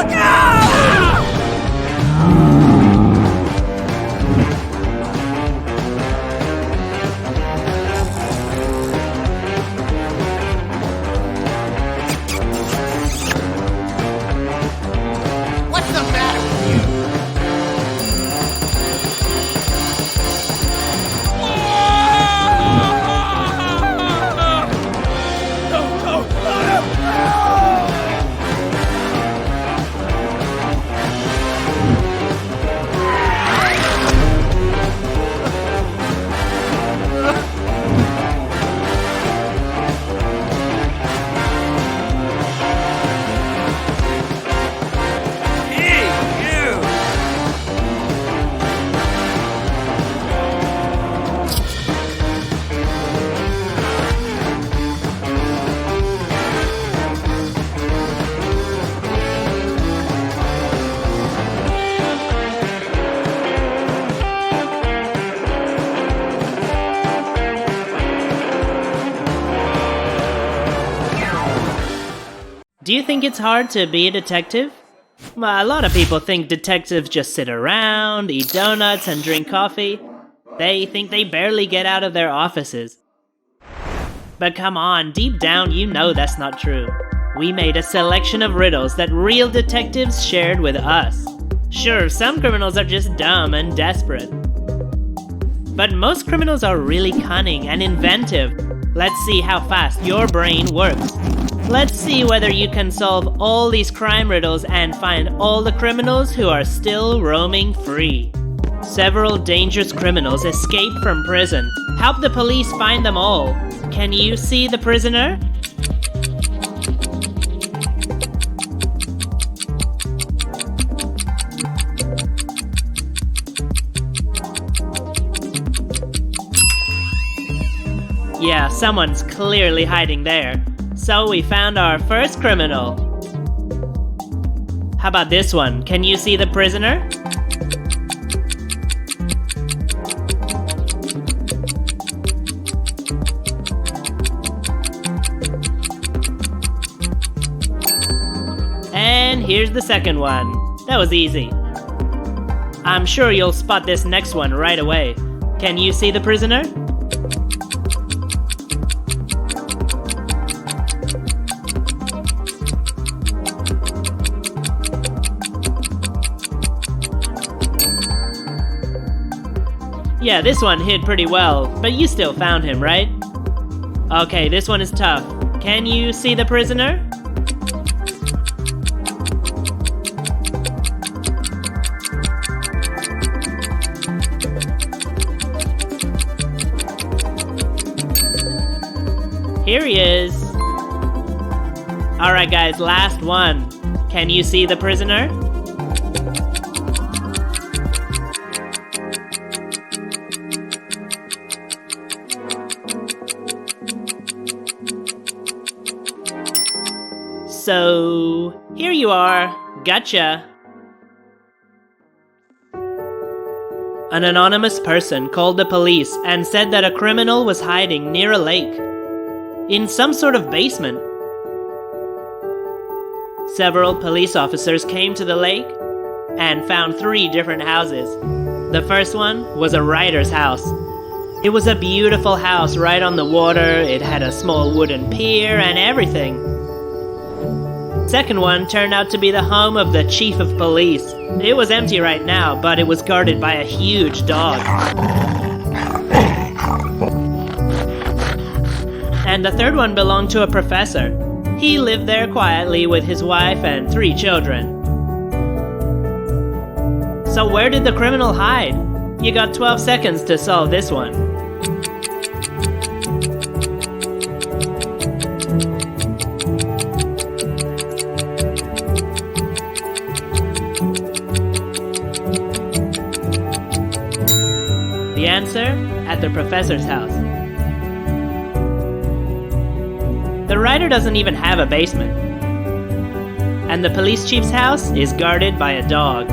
Look out! What's the matter with you? Do you think it's hard to be a detective? Well, a lot of people think detectives just sit around, eat donuts, and drink coffee. They think they barely get out of their offices. But come on, deep down you know that's not true. We made a selection of riddles that real detectives shared with us. Sure, some criminals are just dumb and desperate. But most criminals are really cunning and inventive. Let's see how fast your brain works. Let's see whether you can solve all these crime riddles and find all the criminals who are still roaming free. Several dangerous criminals escaped from prison. Help the police find them all. Can you see the prisoner? Yeah, someone's clearly hiding there. So we found our first criminal. How about this one? Can you see the prisoner? And here's the second one. That was easy. I'm sure you'll spot this next one right away. Can you see the prisoner? Yeah, this one hid pretty well, but you still found him, right? Okay, this one is tough. Can you see the prisoner? Here he is. Alright guys, last one. Can you see the prisoner? So, here you are. Gotcha. An anonymous person called the police and said that a criminal was hiding near a lake, in some sort of basement. Several police officers came to the lake and found 3 different houses. The first one was a writer's house. It was a beautiful house right on the water. It had a small wooden pier and everything. Second one turned out to be the home of the chief of police. It was empty right now, but it was guarded by a huge dog. And the third one belonged to a professor. He lived there quietly with his wife and 3 children. So where did the criminal hide? You got 12 seconds to solve this one. The answer? At the professor's house. The writer doesn't even have a basement. And the police chief's house is guarded by a dog.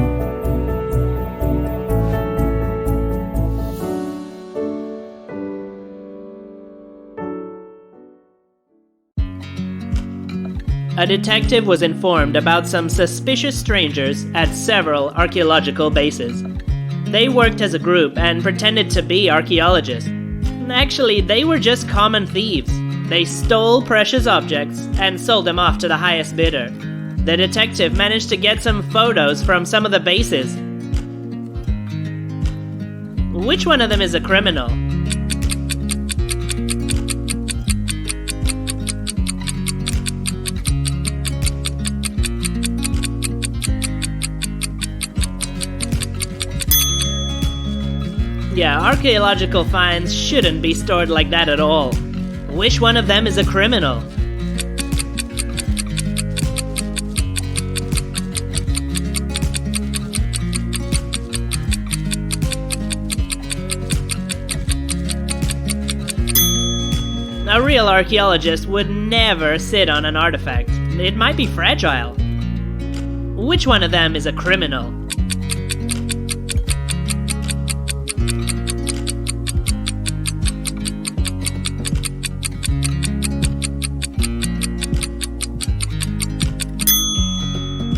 a detective was informed about some suspicious strangers at several archaeological bases. They worked as a group and pretended to be archaeologists. Actually, they were just common thieves. They stole precious objects and sold them off to the highest bidder. The detective managed to get some photos from some of the bases. Which one of them is a criminal? Yeah, archaeological finds shouldn't be stored like that at all. Which one of them is a criminal? A real archaeologist would never sit on an artifact. It might be fragile. Which one of them is a criminal?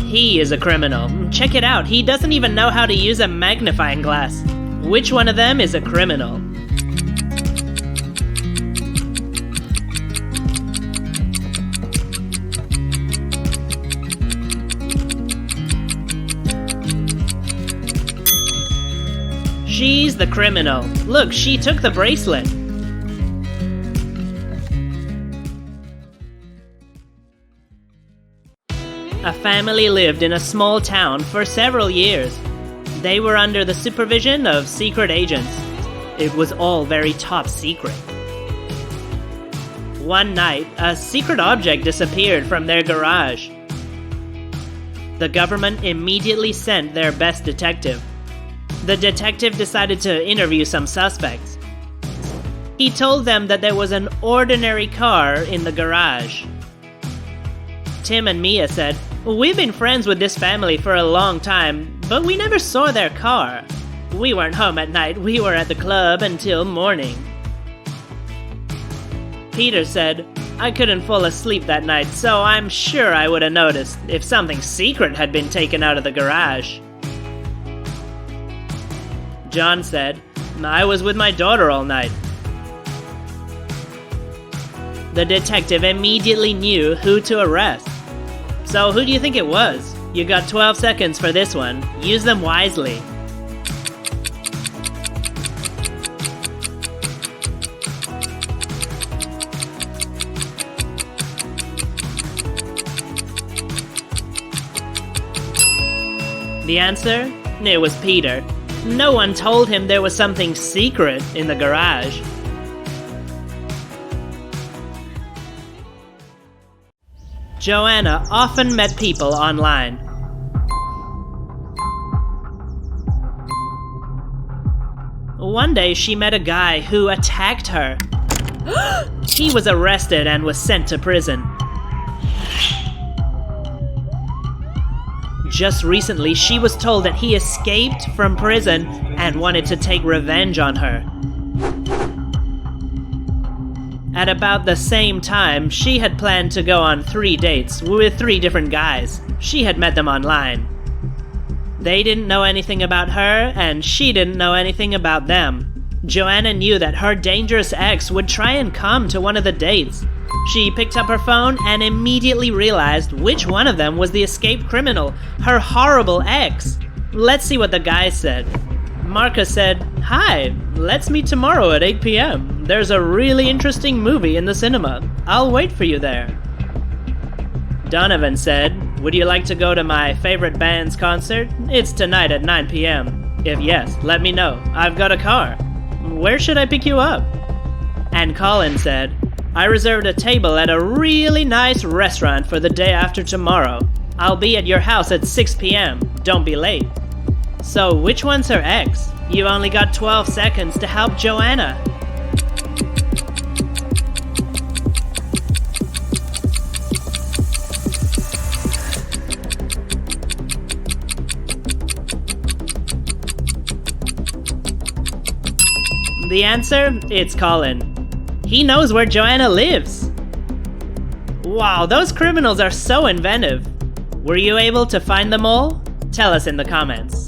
He is a criminal. Check it out, he doesn't even know how to use a magnifying glass. Which one of them is a criminal? She's the criminal. Look, she took the bracelet. A family lived in a small town for several years. They were under the supervision of secret agents. It was all very top secret. One night, a secret object disappeared from their garage. The government immediately sent their best detective. The detective decided to interview some suspects. He told them that there was an ordinary car in the garage. Tim and Mia said, "We've been friends with this family for a long time, but we never saw their car. We weren't home at night, we were at the club until morning." Peter said, "I couldn't fall asleep that night, so I'm sure I would have noticed if something secret had been taken out of the garage." John said, "I was with my daughter all night." The detective immediately knew who to arrest. So who do you think it was? You got 12 seconds for this one. Use them wisely. The answer? It was Peter. No one told him there was something secret in the garage. Joanna often met people online. One day she met a guy who attacked her. He was arrested and was sent to prison. Just recently, she was told that he escaped from prison and wanted to take revenge on her. At about the same time, she had planned to go on 3 dates with 3 different guys. She had met them online. They didn't know anything about her, and she didn't know anything about them. Joanna knew that her dangerous ex would try and come to one of the dates. She picked up her phone and immediately realized which one of them was the escaped criminal, her horrible ex. Let's see what the guy said. Marcus said, "Hi, let's meet tomorrow at 8 p.m. There's a really interesting movie in the cinema. I'll wait for you there." Donovan said, "Would you like to go to my favorite band's concert? It's tonight at 9 p.m. If yes, let me know. I've got a car. Where should I pick you up?" And Colin said, "I reserved a table at a really nice restaurant for the day after tomorrow. I'll be at your house at 6 p.m. Don't be late." So which one's her ex? You only got 12 seconds to help Joanna. The answer? It's Colin. He knows where Joanna lives. Wow, those criminals are so inventive. Were you able to find them all? Tell us in the comments.